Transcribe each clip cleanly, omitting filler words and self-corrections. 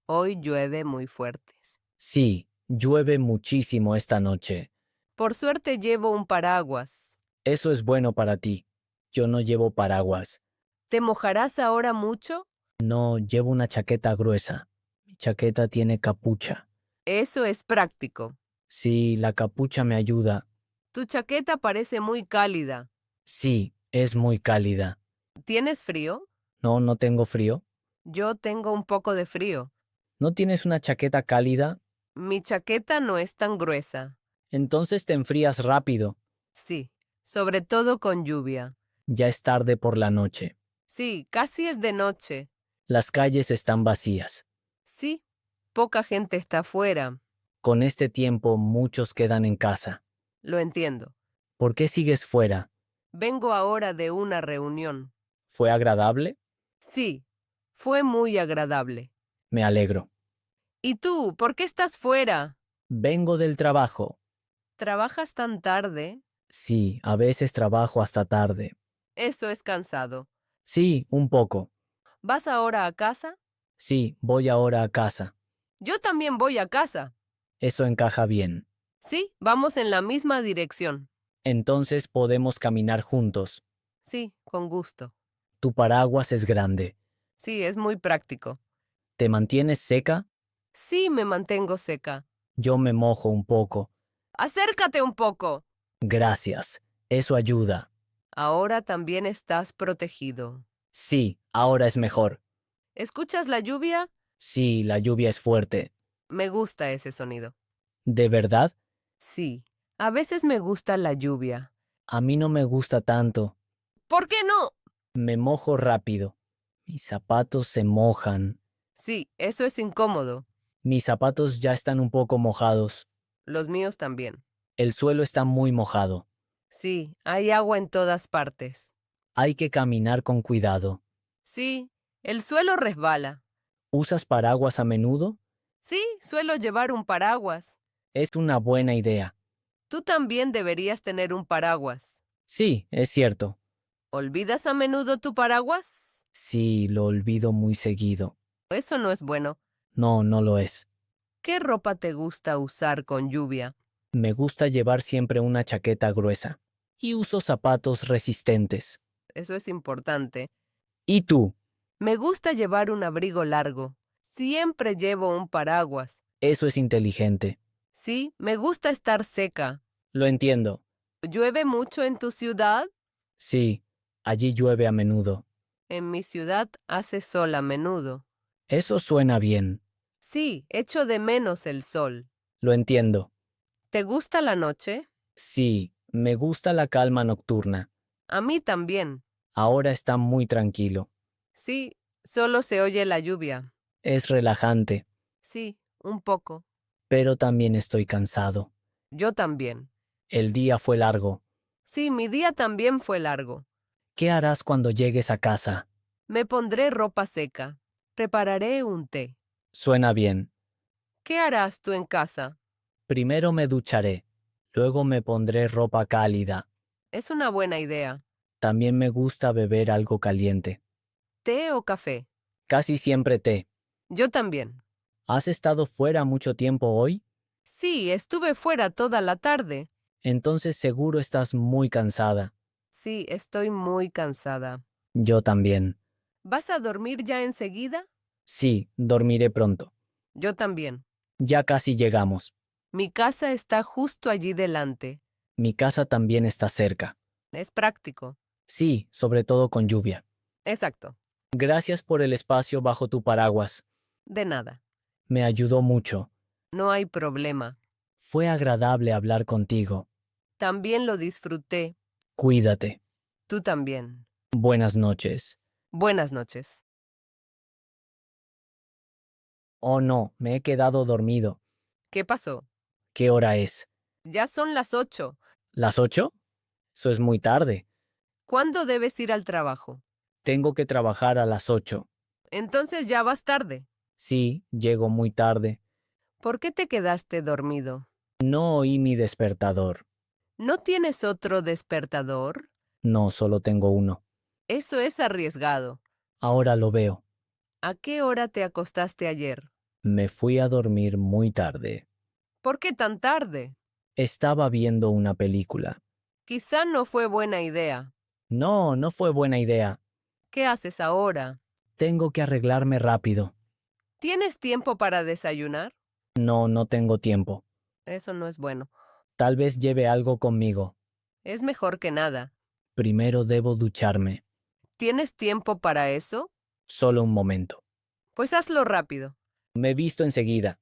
Hoy llueve muy fuertes. Sí, llueve muchísimo esta noche. Por suerte llevo un paraguas. Eso es bueno para ti. Yo no llevo paraguas. ¿Te mojarás ahora mucho? No, llevo una chaqueta gruesa. Mi chaqueta tiene capucha. Eso es práctico. Sí, la capucha me ayuda. Tu chaqueta parece muy cálida. Sí, es muy cálida. ¿Tienes frío? No, no tengo frío. Yo tengo un poco de frío. ¿No tienes una chaqueta cálida? Mi chaqueta no es tan gruesa. Entonces te enfrías rápido. Sí, sobre todo con lluvia. Ya es tarde por la noche. Sí, casi es de noche. Las calles están vacías. Sí, poca gente está afuera. Con este tiempo muchos quedan en casa. Lo entiendo. ¿Por qué sigues fuera? Vengo ahora de una reunión. ¿Fue agradable? Sí, fue muy agradable. Me alegro. ¿Y tú, por qué estás fuera? Vengo del trabajo. ¿Trabajas tan tarde? Sí, a veces trabajo hasta tarde. Eso es cansado. Sí, un poco. ¿Vas ahora a casa? Sí, voy ahora a casa. Yo también voy a casa. Eso encaja bien. Sí, vamos en la misma dirección. Entonces podemos caminar juntos. Sí, con gusto. Tu paraguas es grande. Sí, es muy práctico. ¿Te mantienes seca? Sí, me mantengo seca. Yo me mojo un poco. Acércate un poco. Gracias. Eso ayuda. Ahora también estás protegido. Sí, ahora es mejor. ¿Escuchas la lluvia? Sí, la lluvia es fuerte. Me gusta ese sonido. ¿De verdad? Sí, a veces me gusta la lluvia. A mí no me gusta tanto. ¿Por qué no? Me mojo rápido. Mis zapatos se mojan. Sí, eso es incómodo. Mis zapatos ya están un poco mojados. Los míos también. El suelo está muy mojado. Sí, hay agua en todas partes. Hay que caminar con cuidado. Sí, el suelo resbala. ¿Usas paraguas a menudo? Sí, suelo llevar un paraguas. Es una buena idea. Tú también deberías tener un paraguas. Sí, es cierto. ¿Olvidas a menudo tu paraguas? Sí, lo olvido muy seguido. Eso no es bueno. No, no lo es. ¿Qué ropa te gusta usar con lluvia? Me gusta llevar siempre una chaqueta gruesa. Y uso zapatos resistentes. Eso es importante. ¿Y tú? Me gusta llevar un abrigo largo. Siempre llevo un paraguas. Eso es inteligente. Sí, me gusta estar seca. Lo entiendo. ¿Llueve mucho en tu ciudad? Sí, allí llueve a menudo. En mi ciudad hace sol a menudo. Eso suena bien. Sí, echo de menos el sol. Lo entiendo. ¿Te gusta la noche? Sí, me gusta la calma nocturna. A mí también. Ahora está muy tranquilo. Sí, solo se oye la lluvia. Es relajante, Sí, un poco. pero también estoy cansado. Yo también. El día fue largo. Sí, mi día también fue largo. ¿Qué harás cuando llegues a casa? Me pondré ropa seca. Prepararé un té. Suena bien. ¿Qué harás tú en casa? Primero me ducharé. Luego me pondré ropa cálida. Es una buena idea. También me gusta beber algo caliente. ¿Té o café? Casi siempre té. Yo también. ¿Has estado fuera mucho tiempo hoy? Sí, estuve fuera toda la tarde. Entonces seguro estás muy cansada. Sí, estoy muy cansada. Yo también. ¿Vas a dormir ya enseguida? Sí, dormiré pronto. Yo también. Ya casi llegamos. Mi casa está justo allí delante. Mi casa también está cerca. Es práctico. Sí, sobre todo con lluvia. Exacto. Gracias por el espacio bajo tu paraguas. De nada. Me ayudó mucho. No hay problema. Fue agradable hablar contigo. También lo disfruté. Cuídate. Tú también. Buenas noches. Buenas noches. Oh no, me he quedado dormido. ¿Qué pasó? ¿Qué hora es? Ya son las 8. ¿Las 8? Eso es muy tarde. ¿Cuándo debes ir al trabajo? Tengo que trabajar a las 8. Entonces ya vas tarde. Sí, llego muy tarde. ¿Por qué te quedaste dormido? No oí mi despertador. ¿No tienes otro despertador? No, solo tengo uno. Eso es arriesgado. Ahora lo veo. ¿A qué hora te acostaste ayer? Me fui a dormir muy tarde. ¿Por qué tan tarde? Estaba viendo una película. Quizá no fue buena idea. No, no fue buena idea. ¿Qué haces ahora? Tengo que arreglarme rápido. ¿Tienes tiempo para desayunar? No, no tengo tiempo. Eso no es bueno. Tal vez lleve algo conmigo. Es mejor que nada. Primero debo ducharme. ¿Tienes tiempo para eso? Solo un momento. Pues hazlo rápido. Me visto enseguida.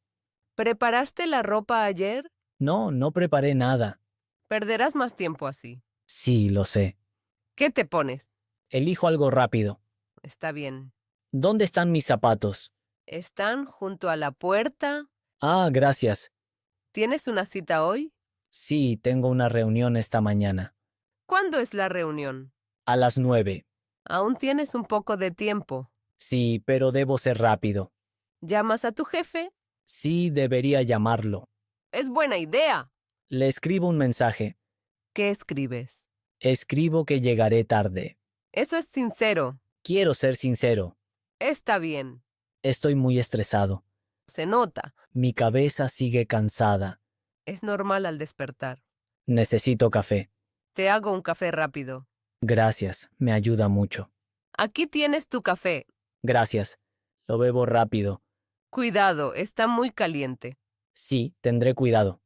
¿Preparaste la ropa ayer? No, no preparé nada. Perderás más tiempo así. Sí, lo sé. ¿Qué te pones? Elijo algo rápido. Está bien. ¿Dónde están mis zapatos? ¿Están junto a la puerta? Ah, gracias. ¿Tienes una cita hoy? Sí, tengo una reunión esta mañana. ¿Cuándo es la reunión? A las 9. Aún tienes un poco de tiempo. Sí, pero debo ser rápido. ¿Llamas a tu jefe? Sí, debería llamarlo. Es buena idea. Le escribo un mensaje. ¿Qué escribes? Escribo que llegaré tarde. Eso es sincero. Quiero ser sincero. Está bien. Estoy muy estresado. Se nota. Mi cabeza sigue cansada. Es normal al despertar. Necesito café. Te hago un café rápido. Gracias, me ayuda mucho. Aquí tienes tu café. Gracias. Lo bebo rápido. Cuidado, está muy caliente. Sí, tendré cuidado.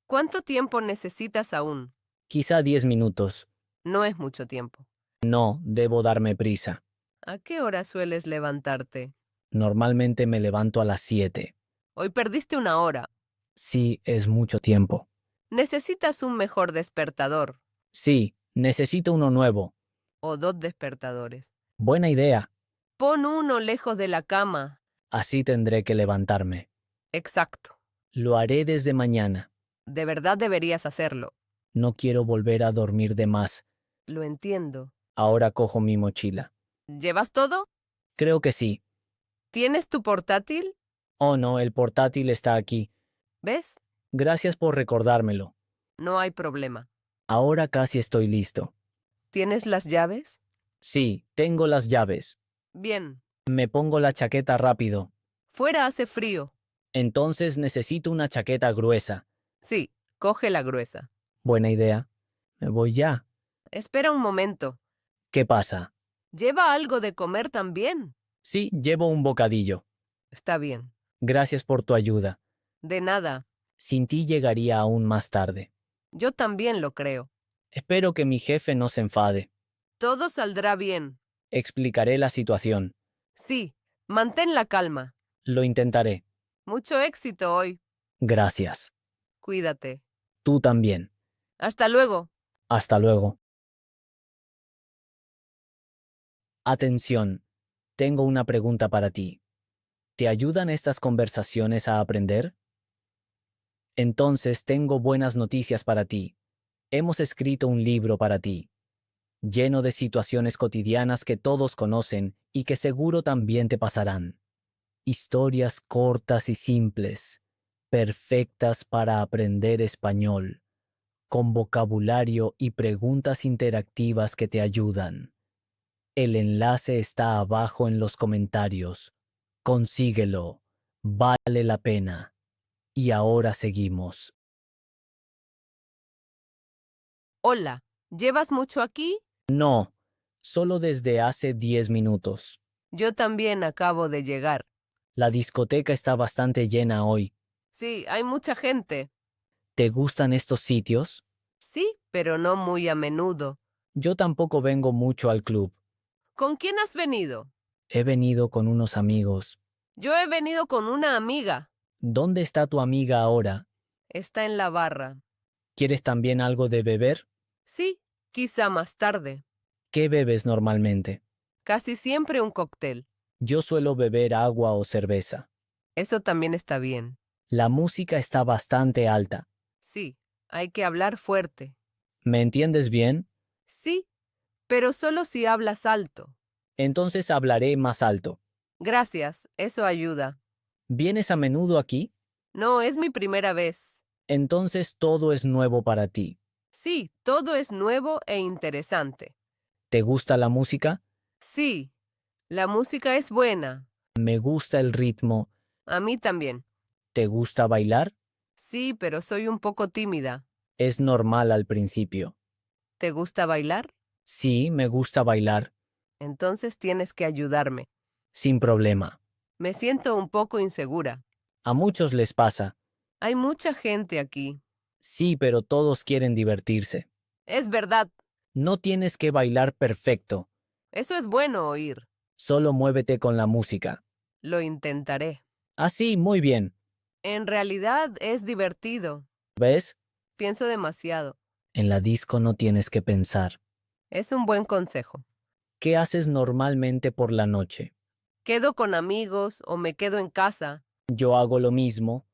¿Cuánto tiempo necesitas aún? Quizá 10 minutos. No es mucho tiempo. No, debo darme prisa. ¿A qué hora sueles levantarte? Normalmente me levanto a las 7. Hoy perdiste una hora. Sí, es mucho tiempo. Necesitas un mejor despertador. Sí, necesito uno nuevo. O dos despertadores. Buena idea. Pon uno lejos de la cama. Así tendré que levantarme. Exacto. Lo haré desde mañana. De verdad deberías hacerlo. No quiero volver a dormir de más. Lo entiendo. Ahora cojo mi mochila. ¿Llevas todo? Creo que sí. ¿Tienes tu portátil? Oh no, el portátil está aquí. ¿Ves? Gracias por recordármelo. No hay problema. Ahora casi estoy listo. ¿Tienes las llaves? Sí, tengo las llaves. Bien. Me pongo la chaqueta rápido. Fuera hace frío. Entonces necesito una chaqueta gruesa. Sí, coge la gruesa. Buena idea. Me voy ya. Espera un momento. ¿Qué pasa? ¿Lleva algo de comer también? Sí, llevo un bocadillo. Está bien. Gracias por tu ayuda. De nada. Sin ti llegaría aún más tarde. Yo también lo creo. Espero que mi jefe no se enfade. Todo saldrá bien. Explicaré la situación. Sí, mantén la calma. Lo intentaré. Mucho éxito hoy. Gracias. Cuídate. Tú también. Hasta luego. Hasta luego. Atención. Tengo una pregunta para ti. ¿Te ayudan estas conversaciones a aprender? Entonces tengo buenas noticias para ti. Hemos escrito un libro para ti, lleno de situaciones cotidianas que todos conocen y que seguro también te pasarán. Historias cortas y simples, perfectas para aprender español, con vocabulario y preguntas interactivas que te ayudan. El enlace está abajo en los comentarios. Consíguelo. Vale la pena. Y ahora seguimos. Hola. ¿Llevas mucho aquí? No, solo desde hace 10 minutos. Yo también acabo de llegar. La discoteca está bastante llena hoy. Sí, hay mucha gente. ¿Te gustan estos sitios? Sí, pero no muy a menudo. Yo tampoco vengo mucho al club. ¿Con quién has venido? He venido con unos amigos. Yo he venido con una amiga. ¿Dónde está tu amiga ahora? Está en la barra. ¿Quieres también algo de beber? Sí, quizá más tarde. ¿Qué bebes normalmente? Casi siempre un cóctel. Yo suelo beber agua o cerveza. Eso también está bien. La música está bastante alta. Sí, hay que hablar fuerte. ¿Me entiendes bien? Sí, pero solo si hablas alto. Entonces hablaré más alto. Gracias, eso ayuda. ¿Vienes a menudo aquí? No, es mi primera vez. Entonces todo es nuevo para ti. Sí, todo es nuevo e interesante. ¿Te gusta la música? Sí, la música es buena. Me gusta el ritmo. A mí también. ¿Te gusta bailar? Sí, pero soy un poco tímida. Es normal al principio. ¿Te gusta bailar? Sí, me gusta bailar, Entonces tienes que ayudarme. sin problema. Me siento un poco insegura. A muchos les pasa. Hay mucha gente aquí. Sí, pero todos quieren divertirse. Es verdad. No tienes que bailar perfecto, Eso es bueno oír. solo muévete con la música. Lo intentaré. Así, muy bien. En realidad es divertido. ¿Ves? Pienso demasiado. En la disco no tienes que pensar. Es un buen consejo. ¿Qué haces normalmente por la noche? ¿Quedo con amigos o me quedo en casa? Yo hago lo mismo.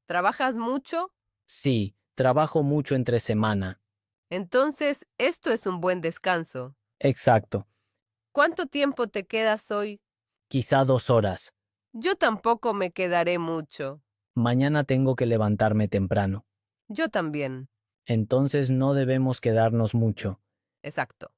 ¿Trabajas mucho? Sí, trabajo mucho entre semana. Entonces, esto es un buen descanso. Exacto. ¿Cuánto tiempo te quedas hoy? Quizá 2 horas. Yo tampoco me quedaré mucho. Mañana tengo que levantarme temprano. Yo también. Entonces no debemos quedarnos mucho. Exacto.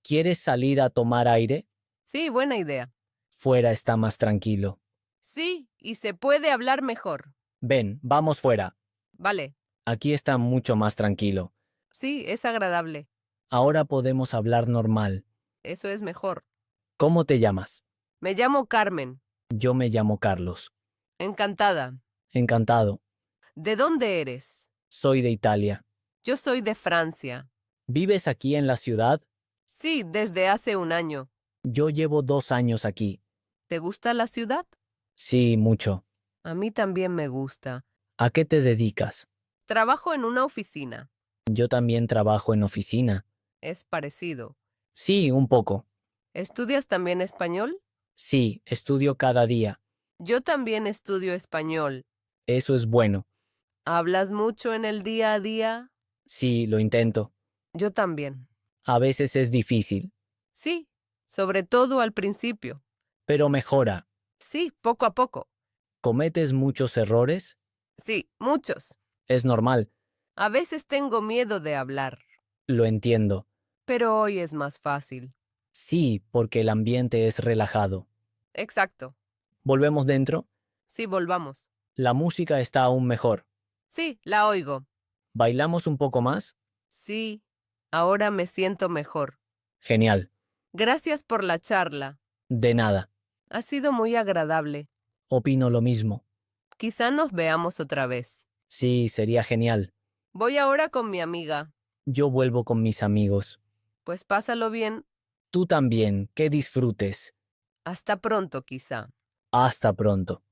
¿Quieres salir a tomar aire? Sí, buena idea. Fuera está más tranquilo. Sí, y se puede hablar mejor. Ven, vamos fuera. Vale. Aquí está mucho más tranquilo. Sí, es agradable. Ahora podemos hablar normal. Eso es mejor. ¿Cómo te llamas? Me llamo Carmen. Yo me llamo Carlos. Encantada. Encantado. ¿De dónde eres? Soy de Italia. Yo soy de Francia. ¿Vives aquí en la ciudad? Sí, desde hace un año. Yo llevo 2 años aquí. ¿Te gusta la ciudad? Sí, mucho. A mí también me gusta. ¿A qué te dedicas? Trabajo en una oficina. Yo también trabajo en oficina. Es parecido. Sí, un poco. ¿Estudias también español? Sí, estudio cada día. Yo también estudio español. Eso es bueno. ¿Hablas mucho en el día a día? Sí, lo intento. Yo también. A veces es difícil, Sí, sobre todo al principio. pero mejora. Sí, poco a poco. ¿Cometes muchos errores? Sí, muchos. Es normal. A veces tengo miedo de hablar, Lo entiendo. pero hoy es más fácil. Sí, porque el ambiente es relajado. Exacto. ¿Volvemos dentro? Sí, volvamos. La música está aún mejor. Sí, la oigo. ¿Bailamos un poco más? Sí, ahora me siento mejor. Genial. Gracias por la charla. De nada. Ha sido muy agradable. Opino lo mismo. Quizá nos veamos otra vez. Sí, sería genial. Voy ahora con mi amiga. Yo vuelvo con mis amigos. Pues pásalo bien. Tú también, que disfrutes. Hasta pronto, quizá. Hasta pronto.